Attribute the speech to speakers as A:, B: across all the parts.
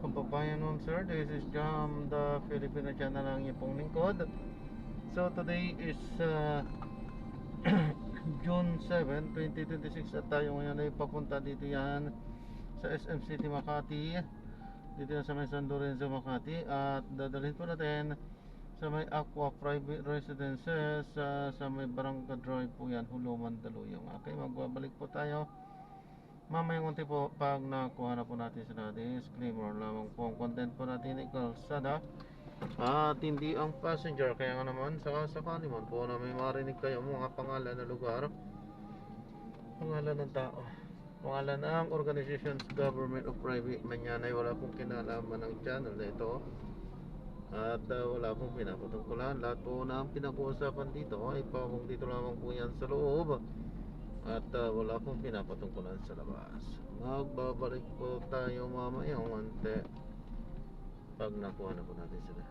A: kababayan nun, sir. This is Jam, the Filipino channel ng iyong lingkod. So today is June 7, 2026 at tayo ngayon ay papunta dito yan sa SM City Makati, dito yan sa may San Lorenzo Makati, at dadalhin po natin sa may Aqua Private Residences sa may Barangka Drive po yan, Hulo, Mandaluyong. Okay, magbabalik po tayo mamayang unti po pag nakuha na po natin sila. Disclaimer lamang po, ang content po natin ay kalsada at hindi ang passenger. Kaya nga naman sakasakali man po na may marinig kayo mga pangalan na lugar, pangalan ng tao, pangalan ng organizations, government o private man yan, ay wala pong kinalaman ng channel na ito at wala pong pinapatungkulan. Lahat po na ang pinag-uusapan dito ay pabong dito lamang po yan sa loob at wala pong pinapatungkulan sa labas. Magbabalik po tayo mamayang unti pag nakuha na po natin sila.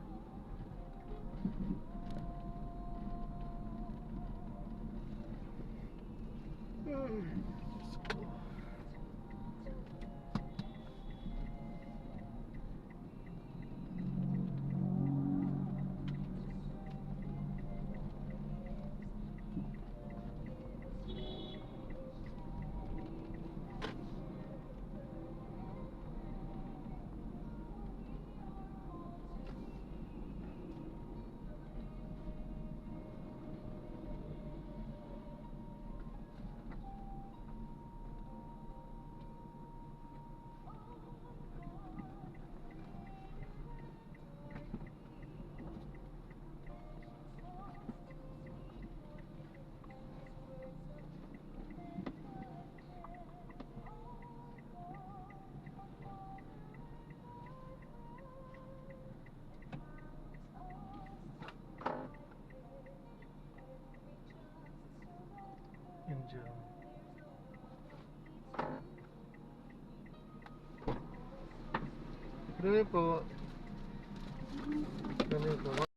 A: Enjoy. Dali po. Dali po.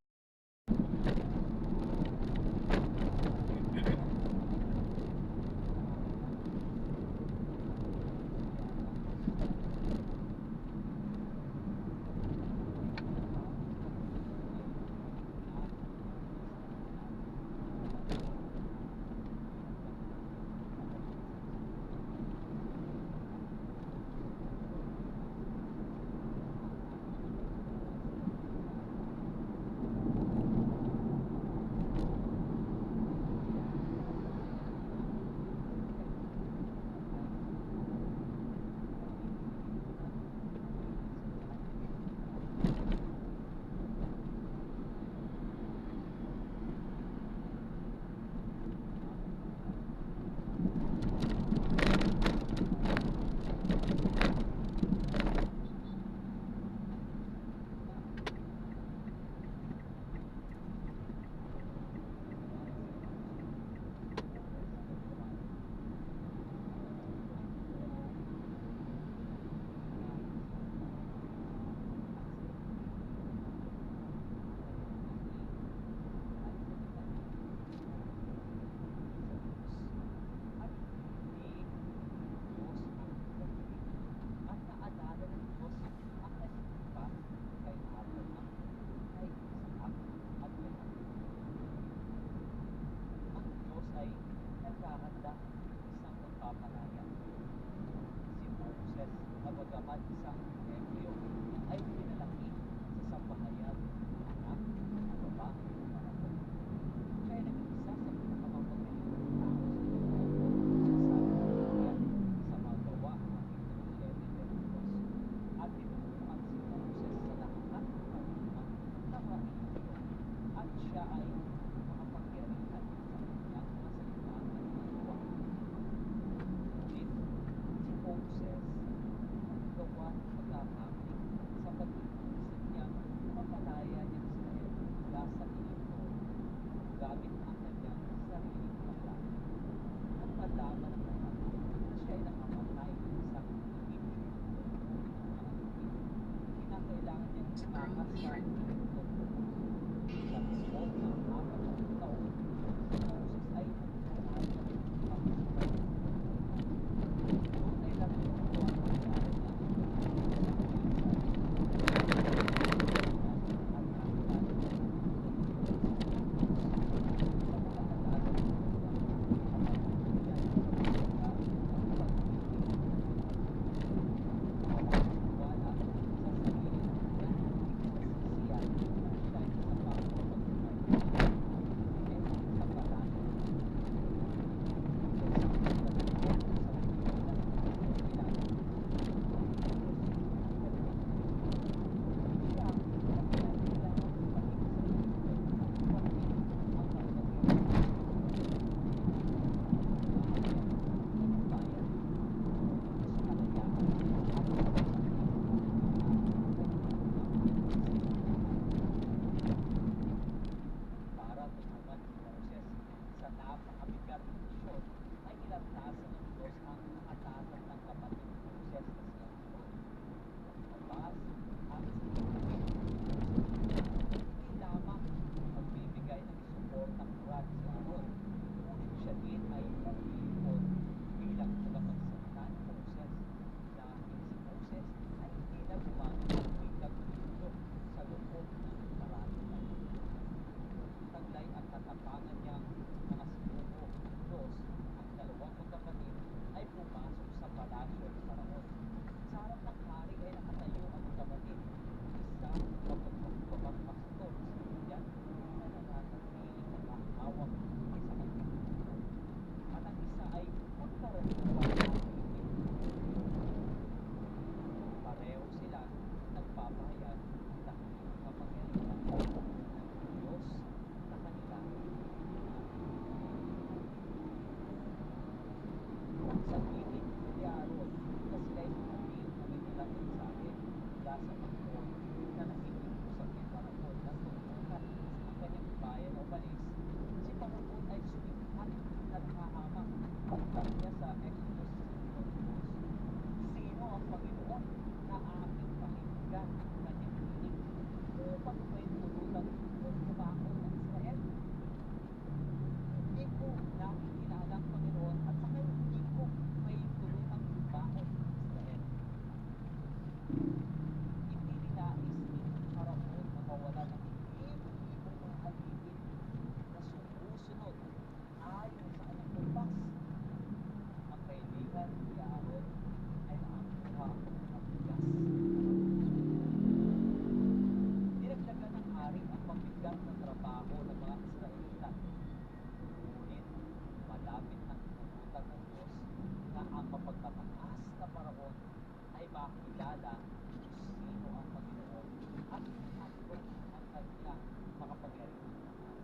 B: ipakilala kung sino ang Panginoon at ano ang kanyang makapangyarihang lakas.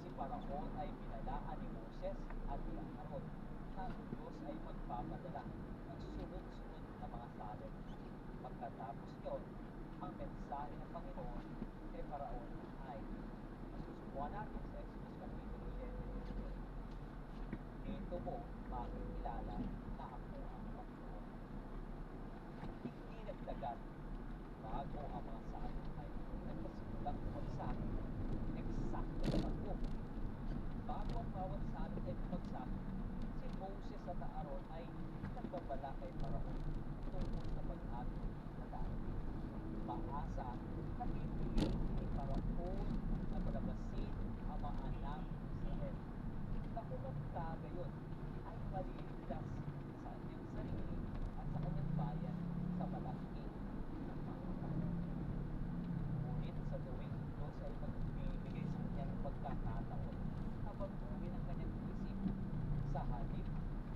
B: Si Paraon ay binalaan ni Moses at ni Aaron na ang Diyos ay magpapadala ng sunod-sunod na mga salot. Pagkatapos yun, ang mensahe ng Panginoon kay Paraon ay masusubukan natin sa Exodus Kapitulo 7. Dito mo makikilala na ako ang Panginoon. Hindi nagtagal bago ang mga salot ay nagpasimulang bumagsak. Eksakto na ako. Bago ang bawat salot ay bumagsak, si Moses at Aaron ay nagbabala kay Paraon tungkol sa pag-amin na darating. Maasa na pipiliin ni Paraon na palabasin ang mga anak ng Israel. Na kung magkagayon ay maliligtas sa kanyang sarili at sa kanyang bayan sa malaki ng pangatanan. Ngunit sa tuwing Diyos ay magbibigay sa kanya ng pagkakataon na baguhin ang kanyang isip, sa halip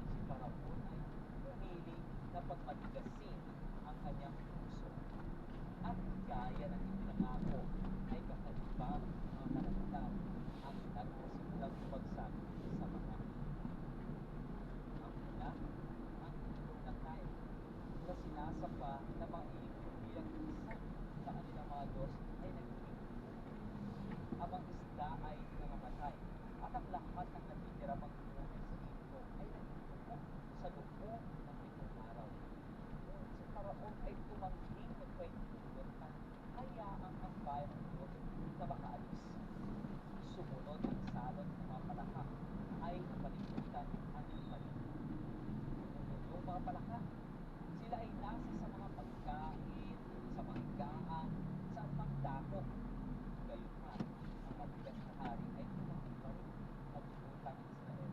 B: si Paraon ay pumili na pagmatigasin ang kanyang puso. At gaya ng ipinangako ay kakaiba mga kalangitan ang nagpasimulang bumagsak sa mga ang una, ang ilog ng Nile na sinasapa na mga ibon bilang isa sa kanilang mga Diyos ay nagiging ang mga isda ay namamatay at ang lahat ng natitira mang buhay sa Egypto ay nagtutubok sa loob ng 7 araw. Ngunit si Paraon ay tumangking magpaintulot na hayaan ang bayan ng Diyos na makaalis. Sumunod ang salot ng mga palaka ay napalimutan ang mali. Yung mga palaka, sila ay nasa sa mga pagkain, sa mga higaan, sa mga dako. Gayunman, ang matigas na hari ay tumangking pa rin at utang Israel.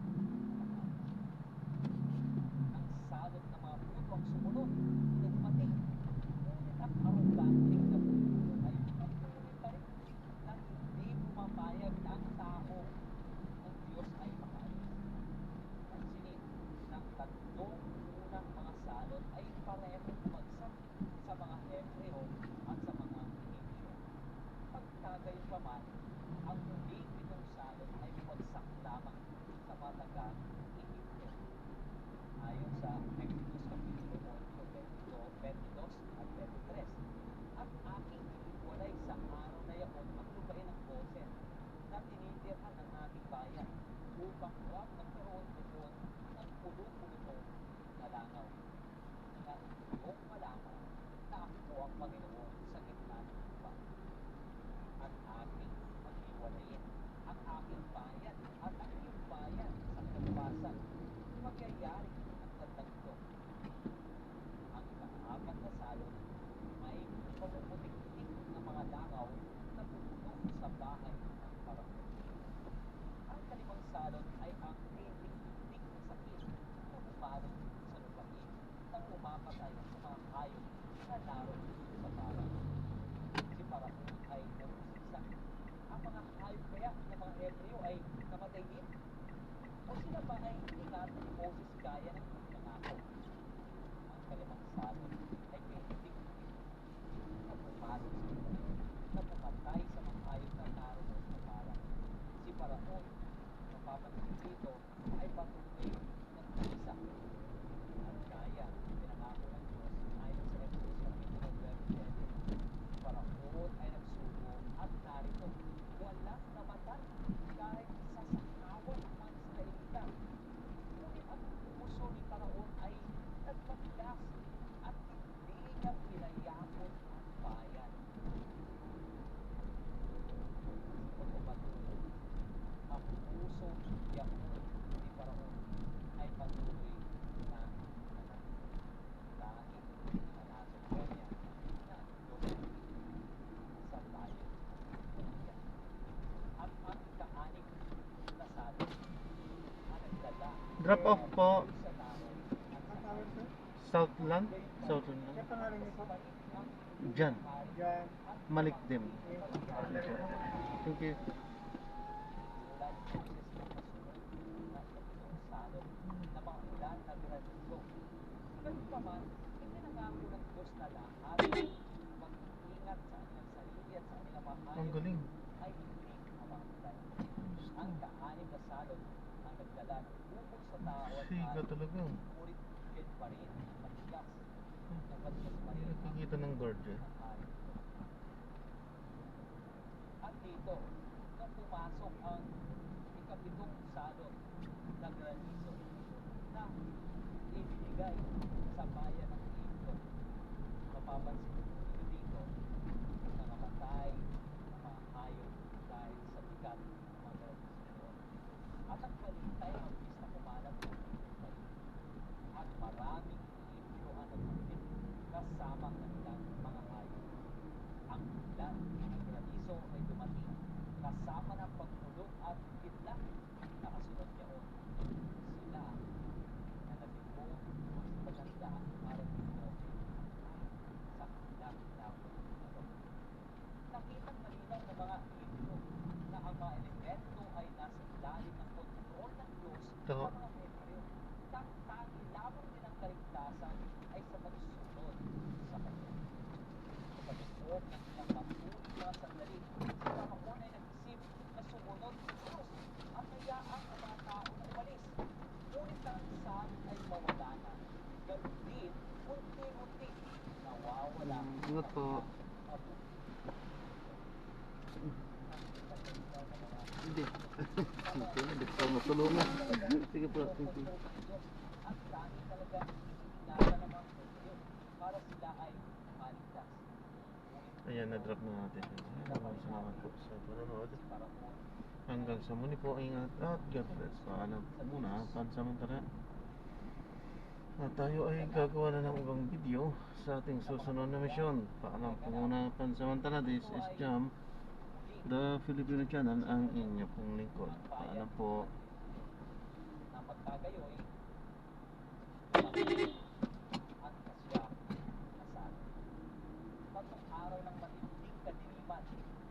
B: Ang salot ng mga puto ang sumunod na dumating. Ngunit ang arroganting na puto ay patuloy pa rin na hindi pumapayag na ang tao ng Diyos ay makaalis. Pansinin, ng tatlong unang mga salot ay parehong bumagsak sa mga Hebreo at sa mga Egyptio. Pagkagayon pa man, ang huling 7 salot ay bumagsak lamang sa mga taga-Egyptio. Ayon sa Exodus Kapitulo 8, 22 at 23. At aking iniwalay sa araw na yaon ang lupain ng Gosen na tinitirhan ng aking bayan upang huwag magkaroon doon ng pulo-pulo na langaw. Na iyong malaman na ako ang Panginoon sa gitna ng lupa. At aking maghiwalayin ang aking bayan at ang iyong bayan sa kinabukasan. Magyayari ang tandang ito. Ang ika-4 na salot may pamumutik-tik ng mga langaw na pupuno sa bahay ng Paraon. Ang kalimang salot ay ang titik-tik na sakit na bumalot sa lupain nang umapatay sa mga hayop na naroon sa bahay. Si Paraon ay nagusisa. Ang mga hayop kaya ng mga Hebreo ay namatay din? O sila ba ay ingatan ni Moses gaya ng pangako? Ang kalimang salot ay titik-tik na pumalot sa lupain na pumatay sa mga hayop na naroon sa bahay. Si Paraon, napapansin dito, ay patuloy ng isa. At gaya pinangako ng Diyos ayon sa Exodus Kapitulo 27, si Paraon ay nagsugo at narito, walang namatay kahit isa sa kawan ng mga Israelita. Ngunit ang puso ni Paraon ay nagmatigas at hindi niya pinayakot ang bayan. Pagpapatuloy, ang puso yakot ni Paraon ay patuloy na nananatili. Dahil nanasundan niya na Diyos sa tayo yan. At ang ika-6 na salot ang nagdala
A: Drop off po.
B: sa tao at sa tao.
A: Southland? Southland lang.
C: Siya pangalan niyo po?
A: Jan.
C: Yan.
A: Malikdim. Thank you.
B: Mula ni Moses na kasunod na 7 salot na mga ulan na granizo. Ganun pa man, ipinangako ng
A: makikita ng guardian.
B: At dito, nung pumasok ang ikapitong salot ng granizo na ibinigay sa bayan ng Igloo, mapapansin niyo dito na namatay ang mga hayop dahil sa bigat ng mga granizo. At ang balita ay mabilis na kumalat ng at maraming Igloo ang nagmumit kasama ang kanilang mga hayop. Ang ulan ng granizo ay dumating kasama ng pagkulog at kidlat. Nakasunod niyon sila na nabigo sa paganda para dito sa kidlat na nakitang malinaw ng mga Igloo na ang mga elemento ay nasa ilalim ng kontrol ng Diyos sa
A: Ito.
B: mga Hebreo. Tangtangi lamang nilang kaligtasan ay sa pagsunod sa Kanya. Sa pag-loob ng ilang mabuting mga sandali, si Faraon ay nag-isip na sumunod sa Diyos at hayaan ang mga tao na umalis. Ngunit ang saan ay mawala na. Ganun din, unti-unti, nawawala
A: Ingat po. Hindi. Hindi, hindi ko matulungan. Sige po, thank you.
B: At dahil talaga ingatan ng mga Hebreo para sila ay maligtas.
A: Ayan, na-drop na natin. Maraming salamat po sa panonood.
B: Si Faraon
A: Hanggang sa muli po, ingat at God bless. Paalam po muna, pansamantala. At tayo ay gagawa na ng ibang video sa ating susunod na misyon. Paalam po muna, pansamantala. This is Jam, the Filipino channel, ang inyo pong lingkod. Paalam po.
B: na magkagayoy at kasya kasal. Tatlong araw ng matinding kadiliman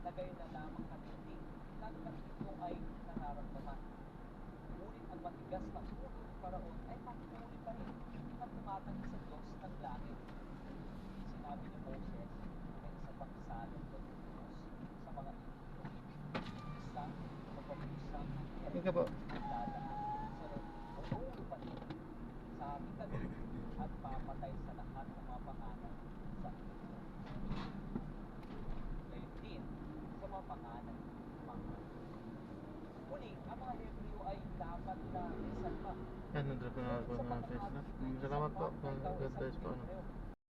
B: na gayon na lamang katindi ng ito ay nararamdaman. Ngunit ang matigas na ulo ni Faraon ay patuloy pa rin na tumatanggi sa Diyos ng langit. Sinabi ni Moses ay isa pang salot ng Diyos sa mga Igloo. Isang mapapusang
A: Ika po.
B: dadaan sa buong panig sa aming gabi at papatay sa lahat ng mga pangalan sa Igloo. Gayon din sa mga pangalan ng mga muli, ang mga Hebreo ay dapat na isalba.
A: Yan, na-drop na ako ng Facebook. Salamat po. God bless po.